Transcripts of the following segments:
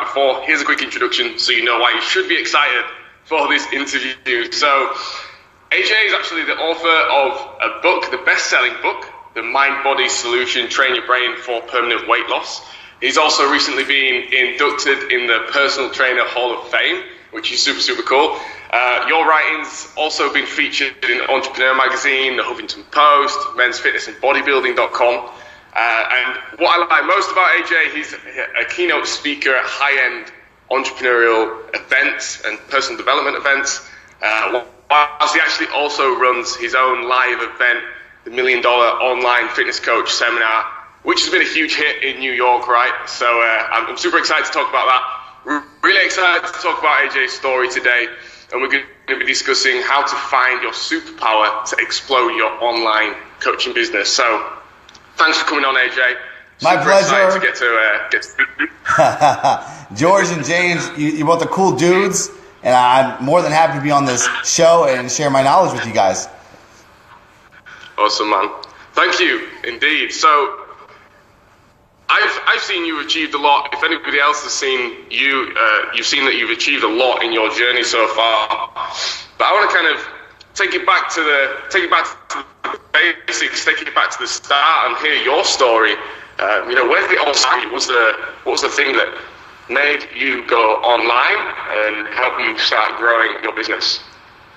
before, here's a quick introduction so you know why you should be excited for this interview. So, AJ is actually the author of a book, the best-selling book, The Mind-Body Solution, Train Your Brain for Permanent Weight Loss. He's also recently been inducted in the Personal Trainer Hall of Fame, which is super, super cool. Your writing's also been featured in Entrepreneur Magazine, The Huffington Post, Men's Fitness and Bodybuilding.com. And what I like most about AJ, he's a keynote speaker at high-end entrepreneurial events and personal development events. Whilst he actually also runs his own live event, the $1 Million Online Fitness Coach Seminar, which has been a huge hit in New York, right? So I'm super excited to talk about that. We're really excited to talk about AJ's story today, and we're going to be discussing how to find your superpower to explode your online coaching business. So thanks for coming on, AJ. My pleasure. To get to George and James, you're both the cool dudes, and I'm more than happy to be on this show and share my knowledge with you guys. Awesome, man. Thank you, indeed. So I've seen you achieved a lot. If anybody else has seen you, you've seen that you've achieved a lot in your journey so far. But I want to kind of take it back to the basics, take it back to the start, and hear your story. Where did it all start? What was the thing that made you go online and help you start growing your business?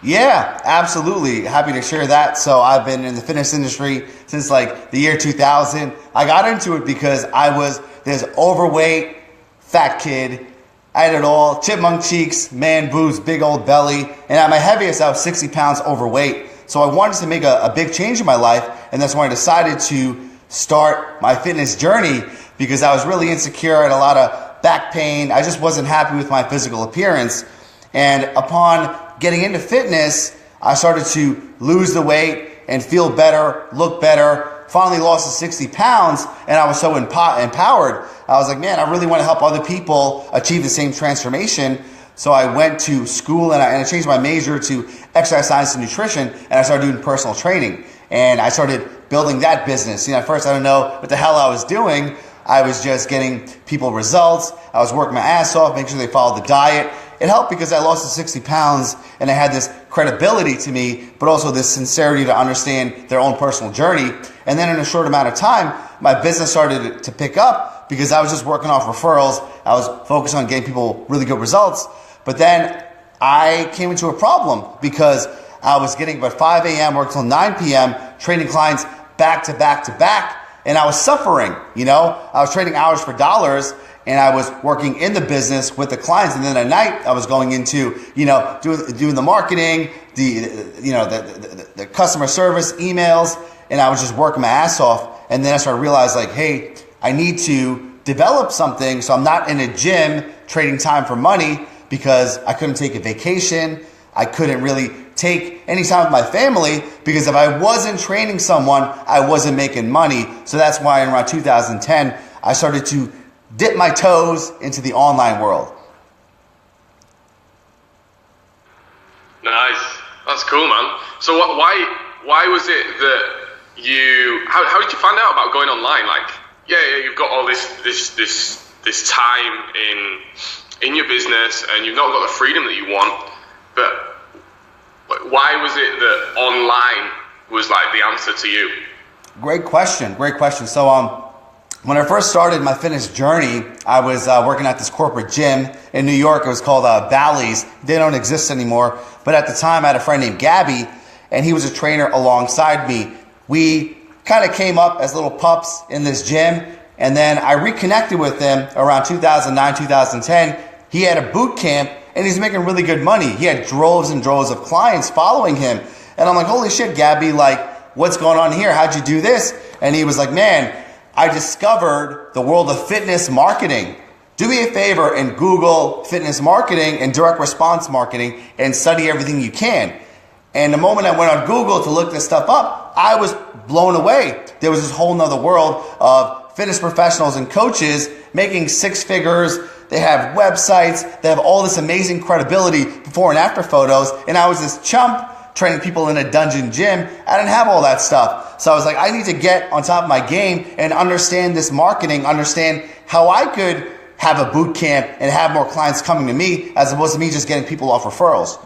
Yeah, absolutely. Happy to share that. So I've been in the fitness industry since like the year 2000. I got into it because I was this overweight, fat kid. I had it all, chipmunk cheeks, man boobs, big old belly. And at my heaviest, I was 60 pounds overweight. So I wanted to make a big change in my life. And that's when I decided to start my fitness journey, because I was really insecure. I had a lot of back pain. I just wasn't happy with my physical appearance. And upon getting into fitness, I started to lose the weight and feel better, look better. Finally lost the 60 pounds, and I was so empowered. I was like, man, I really want to help other people achieve the same transformation. So I went to school and I changed my major to exercise science and nutrition, and I started doing personal training. And I started building that business. At first I didn't know what the hell I was doing. I was just getting people results. I was working my ass off, making sure they followed the diet. It helped because I lost the 60 pounds and I had this credibility to me, but also this sincerity to understand their own personal journey. And then in a short amount of time, my business started to pick up because I was just working off referrals. I was focused on getting people really good results. But then I came into a problem because I was getting about 5 a.m., work till 9 p.m., training clients back to back to back. And I was suffering, I was trading hours for dollars, and I was working in the business with the clients. And then at night I was going into, doing the marketing, the customer service emails, and I was just working my ass off. And then I started to realize hey, I need to develop something. So I'm not in a gym trading time for money, because I couldn't take a vacation. I couldn't really take any time with my family, because if I wasn't training someone, I wasn't making money. So that's why in around 2010, I started to dip my toes into the online world. Nice. That's cool, man. So why was it that how did you find out about going online? You've got all this time in your business, and you've not got the freedom that you want, but why was it that online was the answer to you? Great question. So when I first started my fitness journey, I was working at this corporate gym in New York. It was called Bally's. They don't exist anymore. But at the time, I had a friend named Gabby, and he was a trainer alongside me. We kind of came up as little pups in this gym, and then I reconnected with him around 2009, 2010. He had a boot camp, and he's making really good money. He had droves and droves of clients following him. And I'm like, holy shit, Gabby, what's going on here? How'd you do this? And he was like, man, I discovered the world of fitness marketing. Do me a favor and Google fitness marketing and direct response marketing and study everything you can. And the moment I went on Google to look this stuff up, I was blown away. There was this whole nother world of fitness professionals and coaches making six figures. They have websites. They have all this amazing credibility before and after photos. And I was this chump training people in a dungeon gym. I didn't have all that stuff. So I was like, I need to get on top of my game and understand this marketing, understand how I could have a boot camp and have more clients coming to me as opposed to me just getting people off referrals.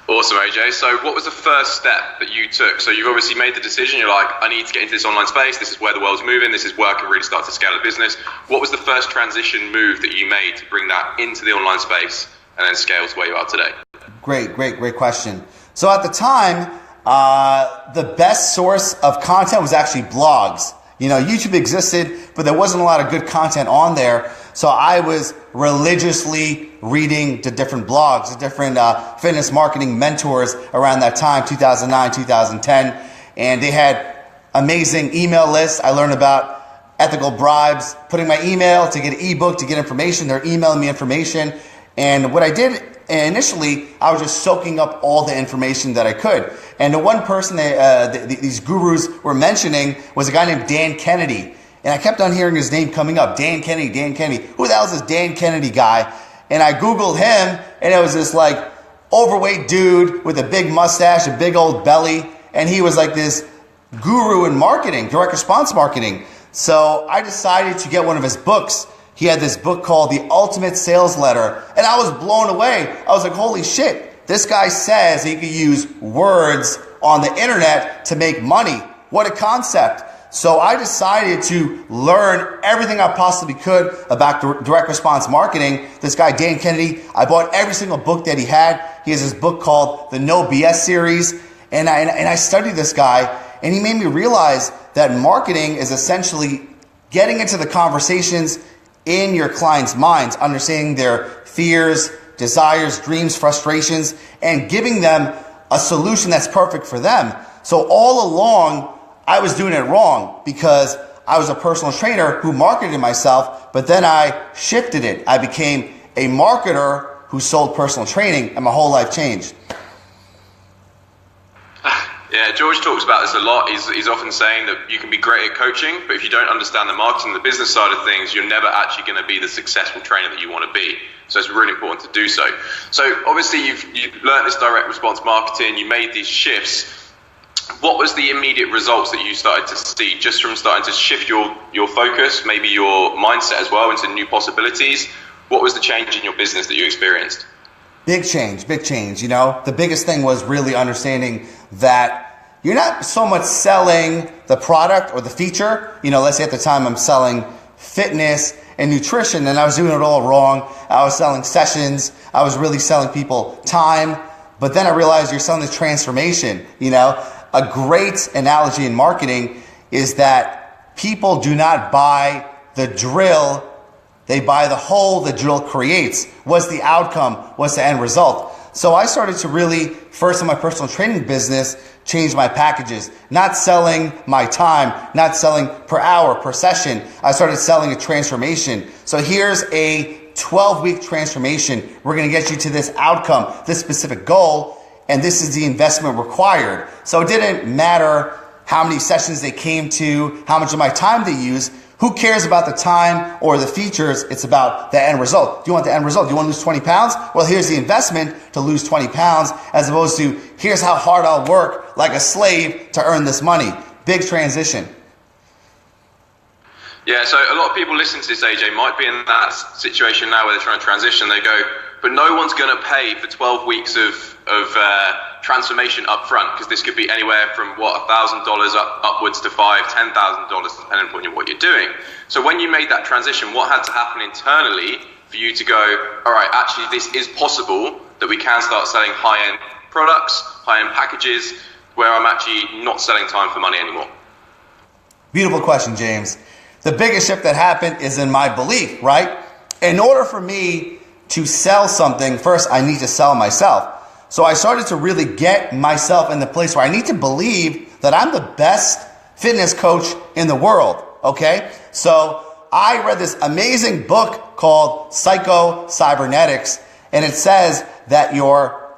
Awesome, AJ. So what was the first step that you took? So you've obviously made the decision. You're like, I need to get into this online space. This is where the world's moving. This is where I can really start to scale the business. What was the first transition move that you made to bring that into the online space and then scale to where you are today? Great question. So at the time, the best source of content was actually blogs. You know, YouTube existed, but there wasn't a lot of good content on there. So I was religiously reading the different blogs, the different fitness marketing mentors around that time, 2009, 2010. And they had amazing email lists. I learned about ethical bribes, putting my email to get an ebook, to get information. They're emailing me information. And what I did initially, I was just soaking up all the information that I could. And the one person these gurus were mentioning was a guy named Dan Kennedy. And I kept on hearing his name coming up, Dan Kennedy. Who the hell is this Dan Kennedy guy? And I Googled him, and it was this like overweight dude with a big mustache, a big old belly. And he was like this guru in marketing, direct response marketing. So I decided to get one of his books. He had this book called The Ultimate Sales Letter. And I was blown away. I was like, holy shit. This guy says he could use words on the internet to make money. What a concept. So I decided to learn everything I possibly could about direct response marketing. This guy, Dan Kennedy, I bought every single book that he had. He has this book called the No BS series. And I studied this guy, and he made me realize that marketing is essentially getting into the conversations in your clients' minds, understanding their fears, desires, dreams, frustrations, and giving them a solution that's perfect for them. So all along, I was doing it wrong because I was a personal trainer who marketed myself, but then I shifted it. I became a marketer who sold personal training, and my whole life changed. Yeah, George talks about this a lot. He's often saying that you can be great at coaching, but if you don't understand the marketing, the business side of things, you're never actually going to be the successful trainer that you want to be. So it's really important to do so. So obviously you've learned this direct response marketing, you made these shifts. What was the immediate results that you started to see just from starting to shift your focus, maybe your mindset as well into new possibilities? What was the change in your business that you experienced? Big change. You know, the biggest thing was really understanding that you're not so much selling the product or the feature. You know, let's say at the time I'm selling fitness and nutrition, and I was doing it all wrong. I was selling sessions. I was really selling people time. But then I realized you're selling the transformation. You know, a great analogy in marketing is that people do not buy the drill. They buy the hole the drill creates. What's the outcome? What's the end result? So I started to really, first in my personal training business, change my packages. Not selling my time, not selling per hour, per session. I started selling a transformation. So here's a 12-week transformation. We're going to get you to this outcome, this specific goal, and this is the investment required. So it didn't matter how many sessions they came to, how much of my time they use. Who cares about the time or the features? It's about the end result. Do you want the end result? Do you want to lose 20 pounds? Well, here's the investment to lose 20 pounds as opposed to here's how hard I'll work like a slave to earn this money. Big transition. Yeah, so a lot of people listening to this, AJ, might be in that situation now where they're trying to transition. They go, but no one's going to pay for 12 weeks of transformation up front, because this could be anywhere from $1,000 upwards to $5,000, $10,000, depending on what you're doing. So when you made that transition, what had to happen internally for you to go, all right, actually this is possible, that we can start selling high-end products, high-end packages, where I'm actually not selling time for money anymore? Beautiful question, James. The biggest shift that happened is in my belief, right? In order for me to sell something, first I need to sell myself. So I started to really get myself in the place where I need to believe that I'm the best fitness coach in the world, okay? So I read this amazing book called Psycho-Cybernetics, and it says that your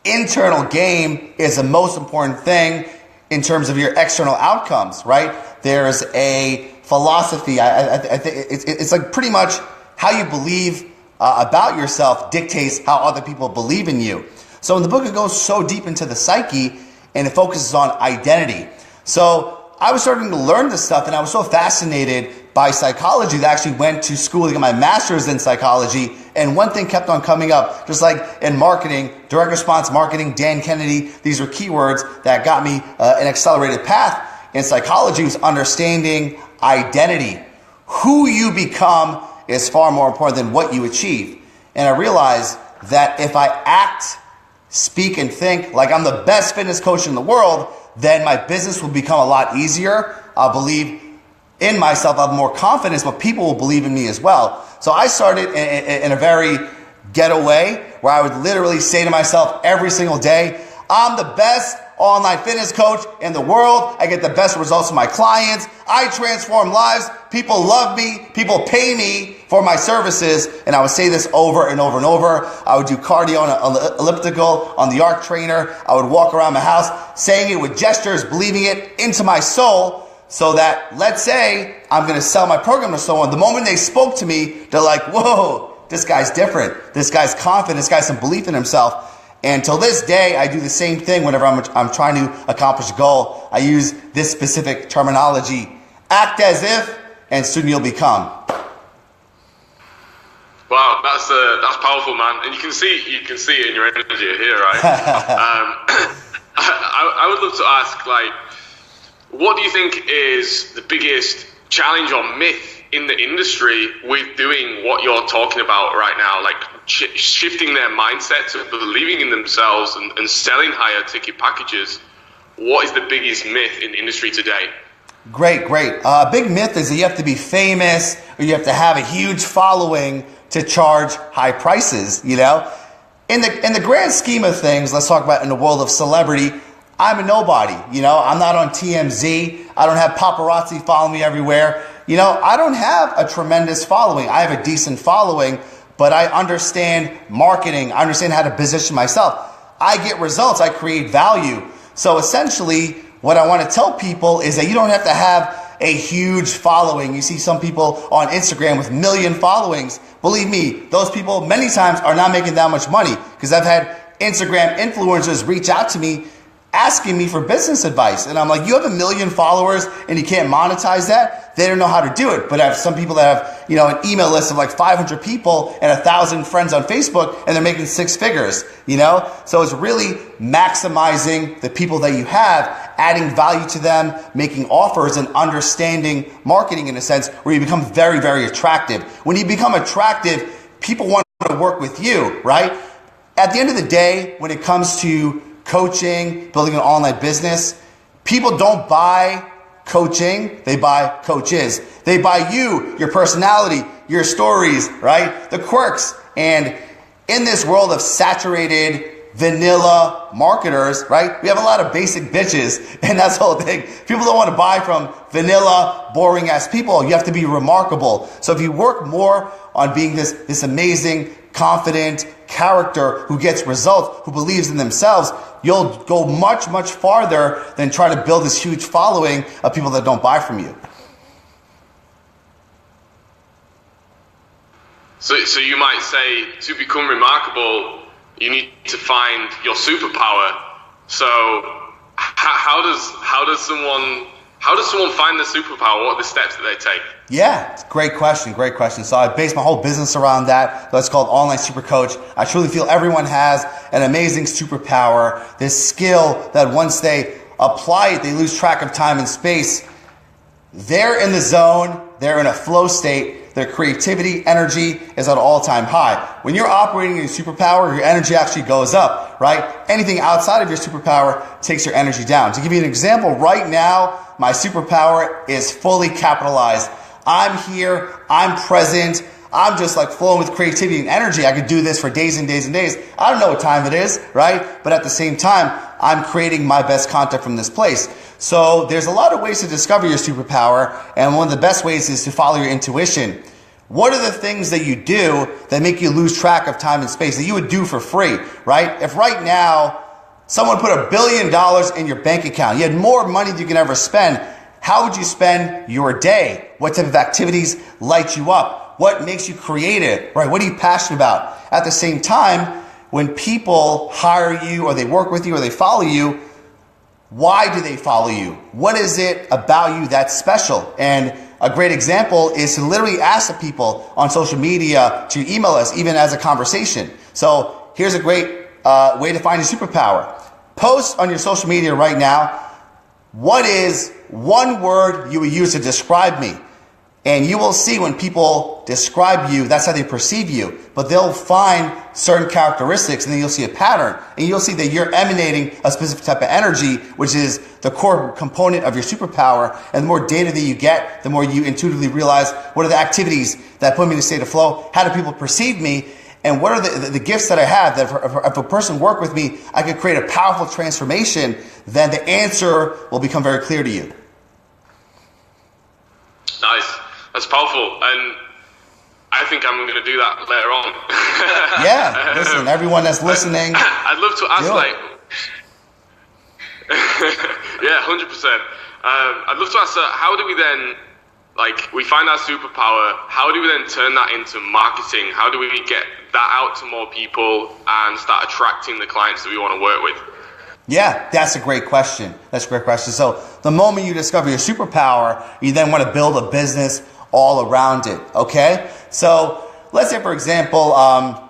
internal game is the most important thing in terms of your external outcomes, right? There's a philosophy, I think it's like pretty much how you believe about yourself dictates how other people believe in you. So in the book, it goes so deep into the psyche, and it focuses on identity. So I was starting to learn this stuff, and I was so fascinated by psychology that I actually went to school to get my master's in psychology. And one thing kept on coming up, just like in marketing, direct response marketing, Dan Kennedy, these were keywords that got me an accelerated path in psychology, was understanding identity. Who you become is far more important than what you achieve. And I realized that if I act, speak, and think like I'm the best fitness coach in the world, then my business will become a lot easier. I'll believe in myself, I'll have more confidence, but people will believe in me as well. So I started in a very ghetto way where I would literally say to myself every single day, I'm the best online fitness coach in the world. I get the best results from my clients. I transform lives. People love me. People pay me for my services. And I would say this over and over and over. I would do cardio on an elliptical on the arc trainer. I would walk around my house saying it with gestures, believing it into my soul, so that, let's say I'm going to sell my program to someone. The moment they spoke to me, they're like, whoa, this guy's different. This guy's confident. This guy's some belief in himself. And till this day, I do the same thing whenever I'm trying to accomplish a goal. I use this specific terminology. Act as if, and soon you'll become. Wow, that's powerful, man. And you can see it in your energy here, right? I would love to ask, like, what do you think is the biggest challenge or myth in the industry with doing what you're talking about right now, like shifting their mindset to believing in themselves and selling higher ticket packages? What is the biggest myth in the industry today? Great. A big myth is that you have to be famous or you have to have a huge following to charge high prices, you know? In the grand scheme of things, let's talk about in the world of celebrity, I'm a nobody, you know? I'm not on TMZ. I don't have paparazzi following me everywhere. You know, I don't have a tremendous following. I have a decent following, but I understand marketing. I understand how to position myself. I get results. I create value. So essentially, what I want to tell people is that you don't have to have a huge following. You see some people on Instagram with 1 million followings. Believe me, those people many times are not making that much money, because I've had Instagram influencers reach out to me asking me for business advice. And I'm like, you have 1 million followers and you can't monetize that? They don't know how to do it. But I have some people that have, you know, an email list of like 500 people and 1,000 friends on Facebook, and they're making 6 figures, you know? So it's really maximizing the people that you have, adding value to them, making offers, and understanding marketing in a sense where you become very, very attractive. When you become attractive, people want to work with you, right? At the end of the day, when it comes to coaching, building an online business, people don't buy coaching, they buy coaches. They buy you, your personality, your stories, right? The quirks. And in this world of saturated vanilla marketers, right? We have a lot of basic bitches, and that's the whole thing. People don't want to buy from vanilla, boring ass people. You have to be remarkable. So if you work more on being this amazing, confident character who gets results, who believes in themselves, you'll go much, much farther than try to build this huge following of people that don't buy from you. So you might say, to become remarkable, you need to find your superpower. So how does someone find the superpower? What are the steps that they take? Yeah, it's a great question. So I base my whole business around that. That's called Online SuperCoach. I truly feel everyone has an amazing superpower, this skill that once they apply it, they lose track of time and space. They're in the zone. They're in a flow state. Their creativity, energy is at an all-time high. When you're operating in your superpower, your energy actually goes up, right? Anything outside of your superpower takes your energy down. To give you an example, right now, my superpower is fully capitalized. I'm here, I'm present, I'm just like flowing with creativity and energy. I could do this for days and days and days. I don't know what time it is, right? But at the same time, I'm creating my best content from this place. So there's a lot of ways to discover your superpower, and one of the best ways is to follow your intuition. What are the things that you do that make you lose track of time and space that you would do for free, right? If right now someone put $1 billion in your bank account, you had more money than you can ever spend, how would you spend your day? What type of activities light you up? What makes you creative, right? What are you passionate about? At the same time, when people hire you or they work with you or they follow you, Why do they follow you? What is it about you that's special? And a great example is to literally ask the people on social media to email us, even as a conversation. So here's a great way to find your superpower. Post on your social media right now, what is one word you would use to describe me? And you will see when people describe you, that's how they perceive you. But they'll find certain characteristics, and then you'll see a pattern. And you'll see that you're emanating a specific type of energy, which is the core component of your superpower. And the more data that you get, the more you intuitively realize, what are the activities that put me in a state of flow? How do people perceive me? And what are the gifts that I have that if a person work with me, I could create a powerful transformation, then the answer will become very clear to you. Nice. That's powerful, and I think I'm going to do that later on. Yeah, listen, everyone that's listening. I'd love to ask, yeah, 100%. I'd love to ask, how do we then, we find our superpower, how do we then turn that into marketing? How do we get that out to more people and start attracting the clients that we want to work with? Yeah, that's a great question. That's a great question. So the moment you discover your superpower, you then want to build a business all around it, okay? So let's say, for example, I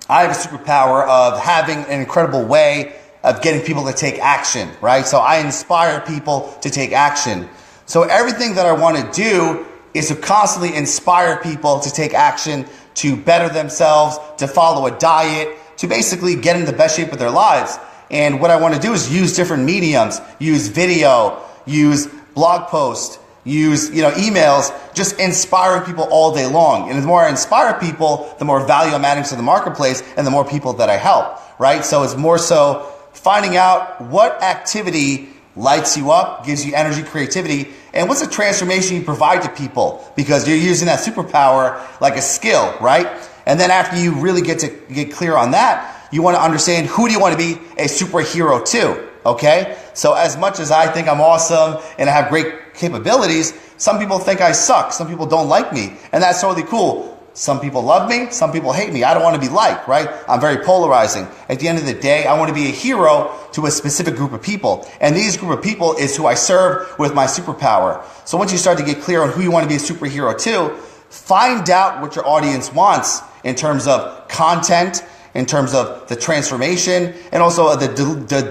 have a superpower of having an incredible way of getting people to take action, right? So I inspire people to take action. So everything that I want to do is to constantly inspire people to take action, to better themselves, to follow a diet, to basically get in the best shape of their lives. And what I want to do is use different mediums, use video, use blog posts, use emails, just inspiring people all day long. And the more I inspire people, the more value I'm adding to the marketplace and the more people that I help, right? So it's more so finding out what activity lights you up, gives you energy, creativity, and what's the transformation you provide to people, because you're using that superpower like a skill, right? And then after you really get clear on that, you want to understand, who do you want to be a superhero to, okay? So as much as I think I'm awesome and I have great capabilities, some people think I suck. Some people don't like me. And that's totally cool. Some people love me. Some people hate me. I don't want to be liked, right? I'm very polarizing. At the end of the day, I want to be a hero to a specific group of people. And these group of people is who I serve with my superpower. So once you start to get clear on who you want to be a superhero to, find out what your audience wants in terms of content, in terms of the transformation, and also the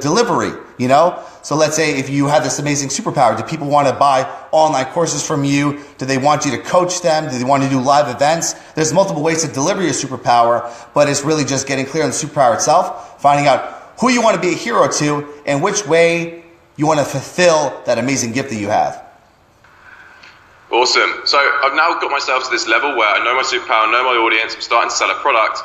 delivery, So let's say if you have this amazing superpower, do people want to buy online courses from you? Do they want you to coach them? Do they want to do live events? There's multiple ways to deliver your superpower, but it's really just getting clear on the superpower itself, finding out who you want to be a hero to, and which way you want to fulfill that amazing gift that you have. Awesome. So I've now got myself to this level where I know my superpower, know my audience, I'm starting to sell a product.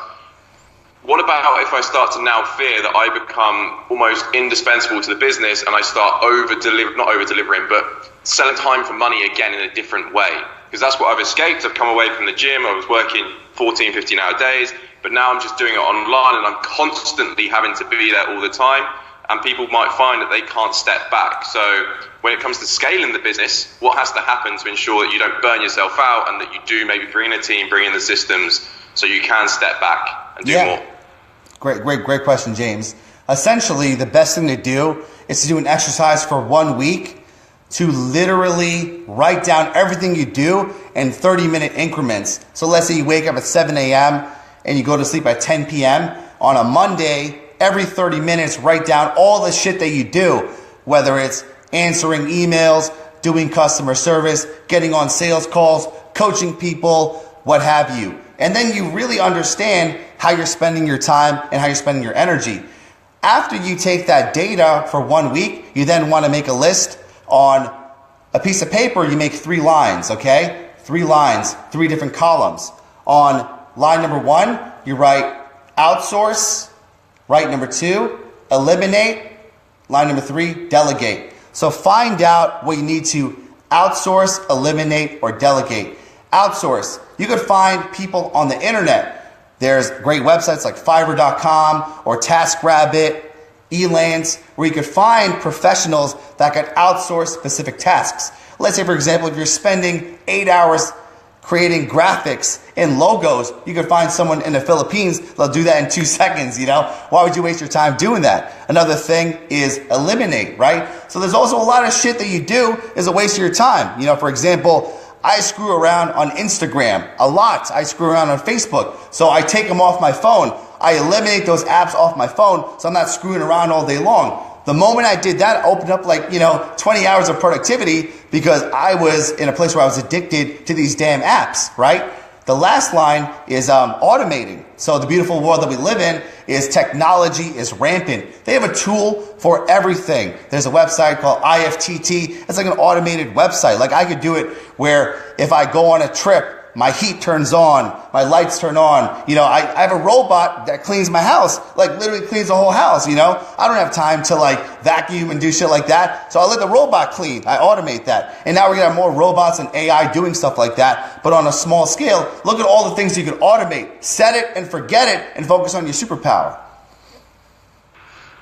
What about if I start to now fear that I become almost indispensable to the business and I start not over-delivering, but selling time for money again in a different way? Because that's what I've escaped. I've come away from the gym. I was working 14, 15-hour days, but now I'm just doing it online and I'm constantly having to be there all the time. And people might find that they can't step back. So when it comes to scaling the business, what has to happen to ensure that you don't burn yourself out and that you do maybe bring in a team, bring in the systems so you can step back and do more? Great question, James. Essentially, the best thing to do is to do an exercise for 1 week to literally write down everything you do in 30-minute increments. So let's say you wake up at 7 a.m. and you go to sleep at 10 p.m. On a Monday, every 30 minutes, write down all the shit that you do, whether it's answering emails, doing customer service, getting on sales calls, coaching people, what have you. And then you really understand how you're spending your time and how you're spending your energy. After you take that data for 1 week, you then want to make a list on a piece of paper. You make 3 lines, okay? 3 lines, 3 different columns. On line number 1, you write outsource. Right number 2, eliminate. Line number 3, delegate. So find out what you need to outsource, eliminate, or delegate. Outsource. You could find people on the internet. There's great websites like Fiverr.com or TaskRabbit, Elance, where you could find professionals that could outsource specific tasks. Let's say, for example, if you're spending 8 hours creating graphics and logos. You can find someone in the Philippines that'll do that in 2 seconds, you know? Why would you waste your time doing that? Another thing is eliminate, right? So there's also a lot of shit that you do is a waste of your time. You know, for example, I screw around on Instagram a lot. I screw around on Facebook. So I take them off my phone. I eliminate those apps off my phone so I'm not screwing around all day long. The moment I did that, I opened up 20 hours of productivity because I was in a place where I was addicted to these damn apps, right? The last line is automating. So the beautiful world that we live in is technology is rampant. They have a tool for everything. There's a website called IFTT. It's like an automated website. Like I could do it where if I go on a trip, my heat turns on, my lights turn on. You know, I have a robot that cleans my house, like literally cleans the whole house, you know. I don't have time to vacuum and do shit like that. So I let the robot clean. I automate that. And now we're going to have more robots and AI doing stuff like that. But on a small scale, look at all the things you can automate. Set it and forget it and focus on your superpower.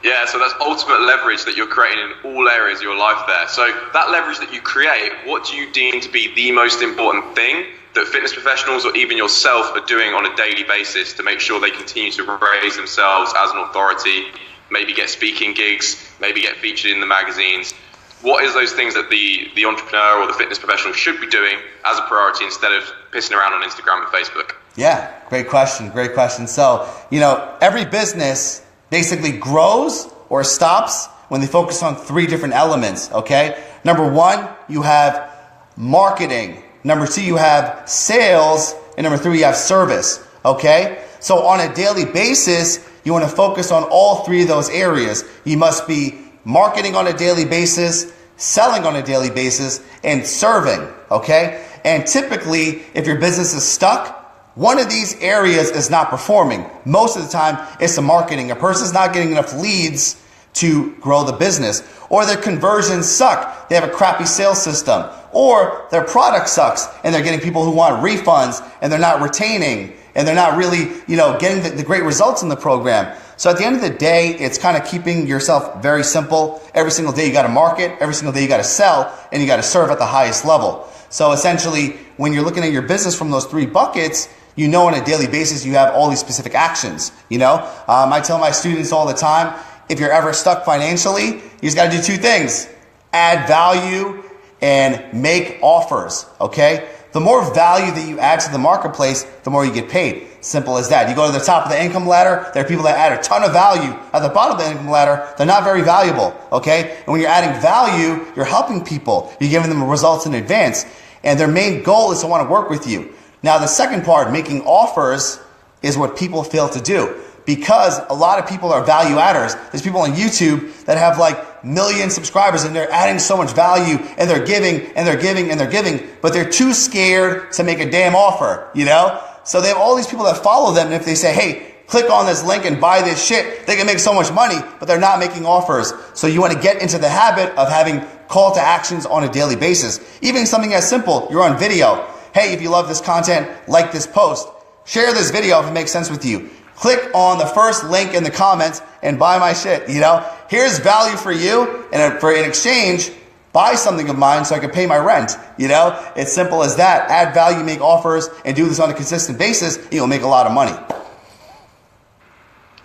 Yeah, so that's ultimate leverage that you're creating in all areas of your life there. So that leverage that you create, what do you deem to be the most important thing that fitness professionals or even yourself are doing on a daily basis to make sure they continue to raise themselves as an authority, maybe get speaking gigs, maybe get featured in the magazines? What is those things that the entrepreneur or the fitness professional should be doing as a priority instead of pissing around on Instagram and Facebook? Yeah, great question. Great question. So, every business basically grows or stops when they focus on 3 different elements, okay? Number 1, you have marketing. Number 2, you have sales. And number 3, you have service, okay? So on a daily basis, you want to focus on all 3 of those areas. You must be marketing on a daily basis, selling on a daily basis, and serving, okay? And typically, if your business is stuck, one of these areas is not performing. Most of the time, it's the marketing. A person's not getting enough leads to grow the business, or their conversions suck. They have a crappy sales system, or their product sucks and they're getting people who want refunds and they're not retaining and they're not really, getting the great results in the program. So at the end of the day, it's kind of keeping yourself very simple. Every single day you got to market, every single day you got to sell, and you got to serve at the highest level. So essentially, when you're looking at your business from those 3 buckets, on a daily basis, you have all these specific actions, I tell my students all the time, if you're ever stuck financially, you just got to do 2 things. Add value and make offers, okay? The more value that you add to the marketplace, the more you get paid. Simple as that. You go to the top of the income ladder, there are people that add a ton of value. At the bottom of the income ladder, they're not very valuable, okay? And when you're adding value, you're helping people. You're giving them results in advance. And their main goal is to want to work with you. Now, the second part, making offers, is what people fail to do. Because a lot of people are value adders. There's people on YouTube that have million subscribers and they're adding so much value and they're giving and they're giving and they're giving, but they're too scared to make a damn offer, So they have all these people that follow them, and if they say, hey, click on this link and buy this shit, they can make so much money, but they're not making offers. So you want to get into the habit of having call to actions on a daily basis. Even something as simple, you're on video. Hey, if you love this content, like this post. Share this video if it makes sense with you. Click on the first link in the comments and buy my shit, Here's value for you, and in exchange, buy something of mine so I can pay my rent, It's simple as that. Add value, make offers, and do this on a consistent basis, and you'll make a lot of money.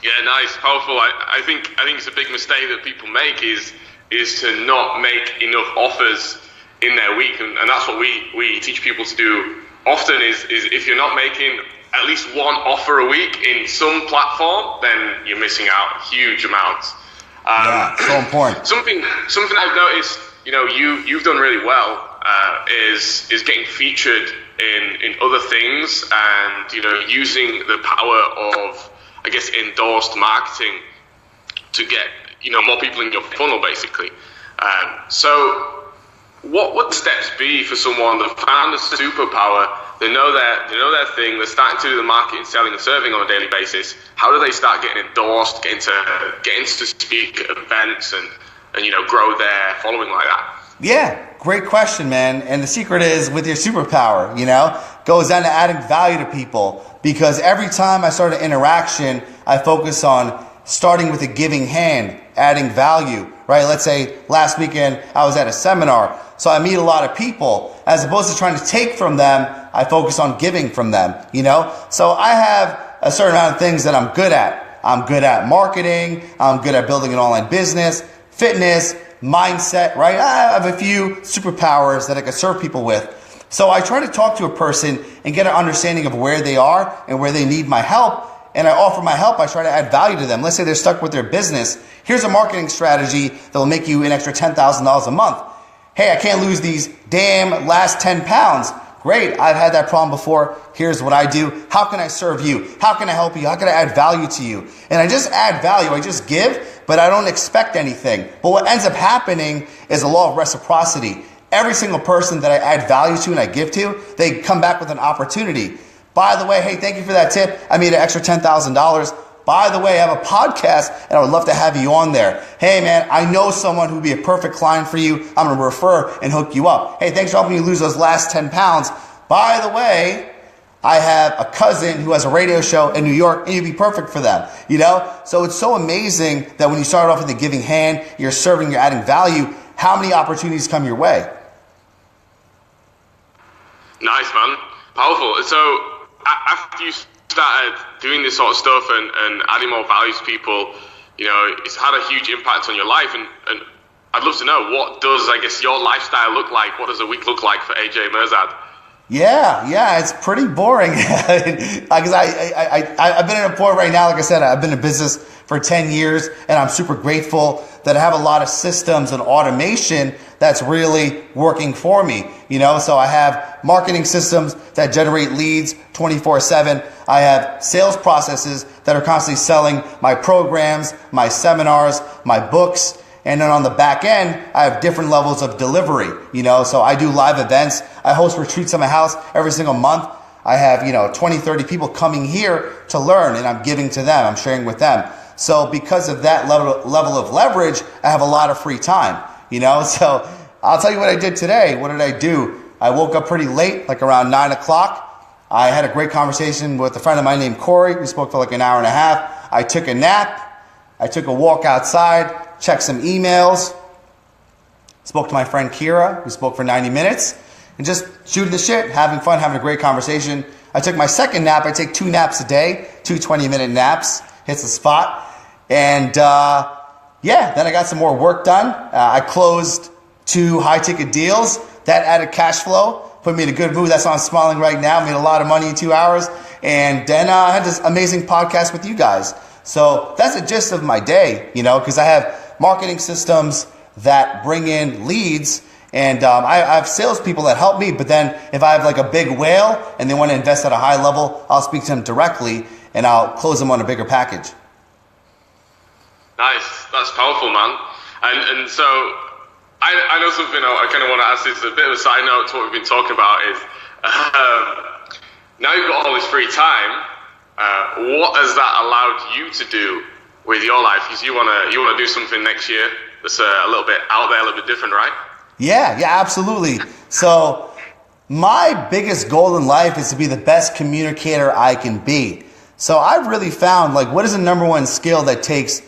Yeah, nice, powerful. I think it's a big mistake that people make is to not make enough offers in their week, and that's what we teach people to do often is if you're not making at least 1 offer a week in some platform, then you're missing out huge amounts. Yeah, so important. Something I've noticed, you've done really well is getting featured in other things and using the power of, I guess, endorsed marketing to get more people in your funnel, basically. So what would the steps be for someone that found a superpower? They know their thing. They're starting to do the marketing, selling, and serving on a daily basis. How do they start getting endorsed, getting to speak at events, and grow their following like that? Yeah, great question, man. And the secret is with your superpower. Goes down to adding value to people. Because every time I start an interaction, I focus on starting with a giving hand, adding value. Right? Let's say last weekend I was at a seminar. So I meet a lot of people. As opposed to trying to take from them, I focus on giving from them, you know? So I have a certain amount of things that I'm good at. I'm good at marketing. I'm good at building an online business, fitness, mindset, right? I have a few superpowers that I can serve people with. So I try to talk to a person and get an understanding of where they are and where they need my help. And I offer my help. I try to add value to them. Let's say they're stuck with their business. Here's a marketing strategy that will make you an extra $10,000 a month. Hey, I can't lose these damn last 10 pounds. Great, I've had that problem before. Here's what I do. How can I serve you? How can I help you? How can I add value to you? And I just add value. I just give, but I don't expect anything. But what ends up happening is a law of reciprocity. Every single person that I add value to and I give to, they come back with an opportunity. By the way, hey, thank you for that tip. I made an extra $10,000. By the way, I have a podcast and I would love to have you on there. Hey man, I know someone who would be a perfect client for you. I'm going to refer and hook you up. Hey, thanks for helping me lose those last 10 pounds. By the way, I have a cousin who has a radio show in New York and you'd be perfect for them, you know? So it's so amazing that when you start off with a giving hand, you're serving, you're adding value, how many opportunities come your way? Nice, man. Powerful. So after you started doing this sort of stuff and adding more value to people, you know, it's had a huge impact on your life. And I'd love to know, what does, I guess, your lifestyle look like? What does a week look like for AJ Mihrzad? Yeah, it's pretty boring. Because I've been in a point right now, like I said, I've been in business for 10 years, and I'm super grateful that I have a lot of systems and automation that's really working for me. You know, so I have marketing systems that generate leads 24/7. I have sales processes that are constantly selling my programs, my seminars, my books. And then on the back end, I have different levels of delivery, you know, so I do live events. I host retreats at my house every single month. I have, 20, 30 people coming here to learn, and I'm giving to them. I'm sharing with them. So because of that level of leverage, I have a lot of free time, you know. So I'll tell you what I did today. What did I do? I woke up pretty late, like around 9 o'clock. I had a great conversation with a friend of mine named Corey. We spoke for like an hour and a half. I took a nap. I took a walk outside, checked some emails, spoke to my friend Kira. We spoke for 90 minutes and just shooting the shit, having fun, having a great conversation. I took my second nap. I take 2 naps a day, 2 20-minute naps, hits the spot. And then I got some more work done. I closed 2 high-ticket deals. That added cash flow, put me in a good mood. That's why I'm smiling right now. Made a lot of money in 2 hours. And then I had this amazing podcast with you guys. So that's the gist of my day, because I have marketing systems that bring in leads, and I have salespeople that help me. But then if I have like a big whale and they want to invest at a high level, I'll speak to them directly and I'll close them on a bigger package. Nice. That's powerful, man. And so I know something I kind of want to ask. It's a bit of a side note to what we've been talking about is now you've got all this free time. What has that allowed you to do with your life? Because you want to do something next year that's a little bit out there, a little bit different, right? Yeah, absolutely. So my biggest goal in life is to be the best communicator I can be. So I've really found, what is the number one skill that takes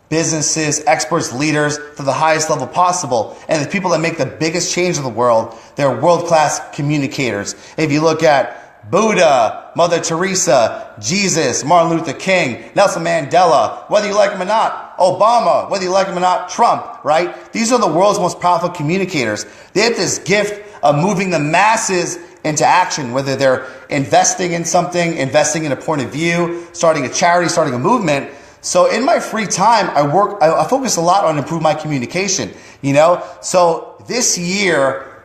businesses, experts, leaders to the highest level possible? And the people that make the biggest change in the world, they're world-class communicators. If you look at Buddha, Mother Teresa, Jesus, Martin Luther King, Nelson Mandela, whether you like him or not, Obama, whether you like him or not, Trump, right? These are the world's most powerful communicators. They have this gift of moving the masses into action, whether they're investing in something, investing in a point of view, starting a charity, starting a movement. So in my free time, I focus a lot on improving my communication, So this year,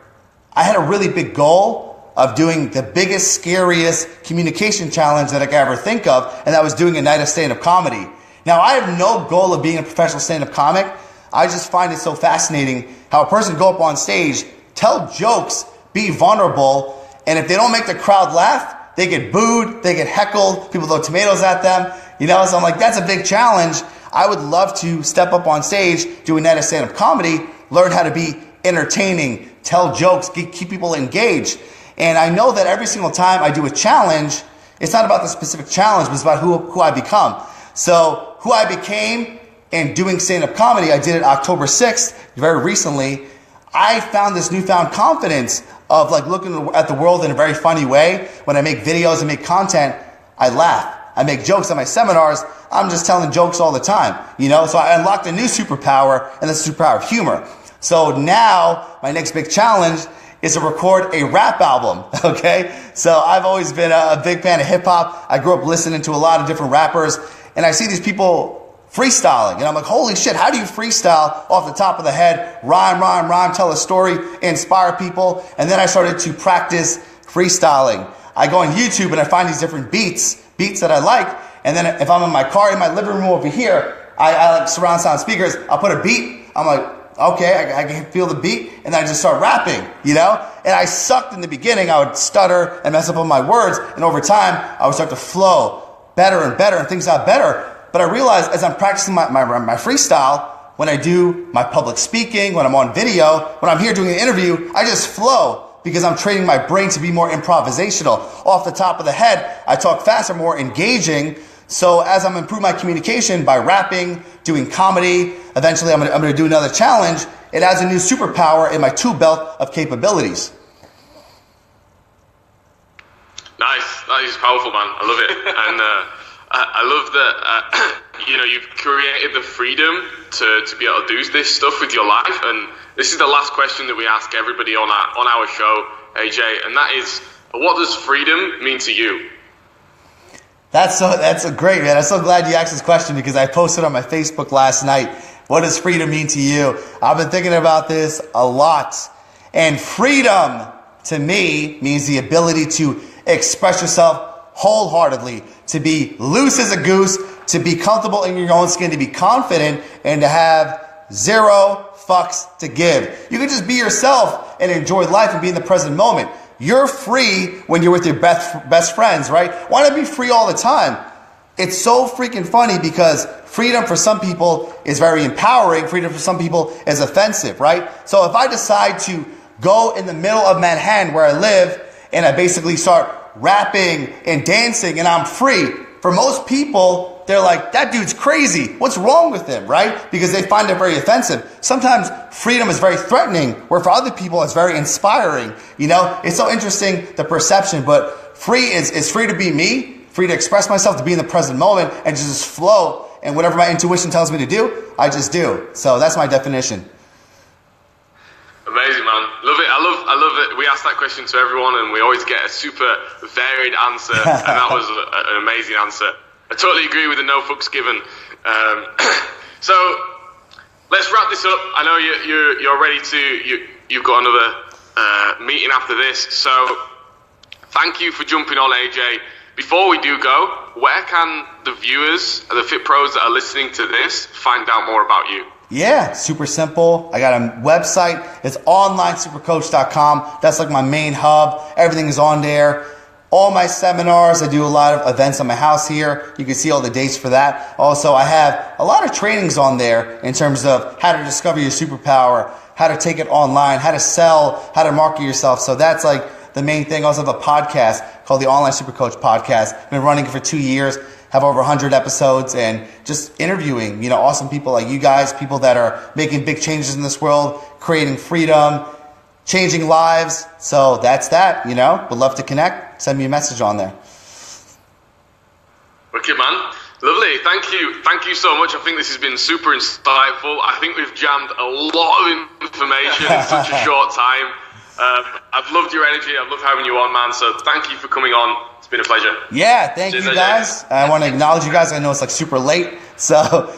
I had a really big goal of doing the biggest, scariest communication challenge that I could ever think of, and that was doing a night of stand-up comedy. Now, I have no goal of being a professional stand-up comic. I just find it so fascinating how a person can go up on stage, tell jokes, be vulnerable, and if they don't make the crowd laugh, they get booed, they get heckled, people throw tomatoes at them, So I'm like, that's a big challenge. I would love to step up on stage, do a night of stand-up comedy, learn how to be entertaining, tell jokes, keep people engaged. And I know that every single time I do a challenge, it's not about the specific challenge, but it's about who I become. So who I became in doing stand-up comedy, I did it October 6th, very recently. I found this newfound confidence. of like looking at the world in a very funny way. When I make videos and make content, I laugh. I make jokes at my seminars. I'm just telling jokes all the time, you know? So I unlocked a new superpower, and that's the superpower of humor. So now my next big challenge is to record a rap album, okay? So I've always been a big fan of hip hop. I grew up listening to a lot of different rappers, and I see these people freestyling, and I'm like, holy shit, how do you freestyle off the top of the head, rhyme, tell a story, inspire people? And then I started to practice freestyling. I go on YouTube and I find these different beats that I like, and then if I'm in my car, in my living room over here, I like surround sound speakers, I'll put a beat, I'm like, okay, I can feel the beat, and then I just start rapping, you know? And I sucked in the beginning. I would stutter and mess up on my words, and over time, I would start to flow better and better, and things got better. But I realized as I'm practicing my freestyle, when I do my public speaking, when I'm on video, when I'm here doing an interview, I just flow because I'm training my brain to be more improvisational. Off the top of the head, I talk faster, more engaging. So as I'm improving my communication by rapping, doing comedy, eventually I'm going to do another challenge. It adds a new superpower in my tool belt of capabilities. Nice. That is powerful, man. I love it. And I love that, you've created the freedom to be able to do this stuff with your life. And this is the last question that we ask everybody on our show, AJ, and that is, what does freedom mean to you? That's a great, man. I'm so glad you asked this question because I posted on my Facebook last night, what does freedom mean to you? I've been thinking about this a lot. And freedom, to me, means the ability to express yourself wholeheartedly, to be loose as a goose, to be comfortable in your own skin, to be confident, and to have zero fucks to give. You can just be yourself and enjoy life and be in the present moment. You're free when you're with your best friends, right? Why not be free all the time? It's so freaking funny because freedom for some people is very empowering. Freedom for some people is offensive, right? So if I decide to go in the middle of Manhattan where I live and I basically start rapping and dancing and I'm free, for most people, they're like, that dude's crazy. What's wrong with him, right? Because they find it very offensive. Sometimes freedom is very threatening, where for other people it's very inspiring. You know, it's so interesting, the perception, but free is free to be me, free to express myself, to be in the present moment and just flow. And whatever my intuition tells me to do, I just do. So that's my definition. Amazing, man. Love it. I love it. We ask that question to everyone and we always get a super varied answer. And that was an amazing answer. I totally agree with the no fucks given. So let's wrap this up. I know you're ready to, you've got another meeting after this. So thank you for jumping on, AJ. Before we do go, where can the viewers, the Fit Pros that are listening to this, find out more about you? Yeah, super simple. I got a website. It's Online SuperCoach.com. That's like my main hub. Everything is on there. All my seminars, I do a lot of events on my house here. You can see all the dates for that. Also, I have a lot of trainings on there in terms of how to discover your superpower, how to take it online, how to sell, how to market yourself. So that's like the main thing. I also have a podcast called the Online SuperCoach Podcast. I've been running it for 2 years. Have over 100 episodes and just interviewing, awesome people like you guys, people that are making big changes in this world, creating freedom, changing lives. So that's that, Would love to connect. Send me a message on there. Wicked, man. Lovely. Thank you. Thank you so much. I think this has been super insightful. I think we've jammed a lot of information in such a short time. I've loved your energy. I've loved having you on, man. So thank you for coming on. It's been a pleasure. Yeah, thank you guys. I want to acknowledge you guys. I know it's like super late. So,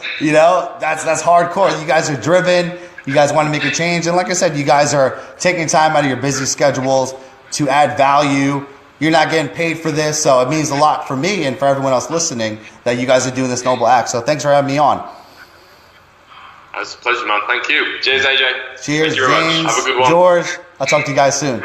that's hardcore. You guys are driven. You guys want to make a change. And like I said, you guys are taking time out of your busy schedules to add value. You're not getting paid for this. So it means a lot for me and for everyone else listening that you guys are doing this noble act. So thanks for having me on. It's a pleasure, man. Thank you. Cheers, AJ. Cheers, James. Have a good one. George. I'll talk to you guys soon.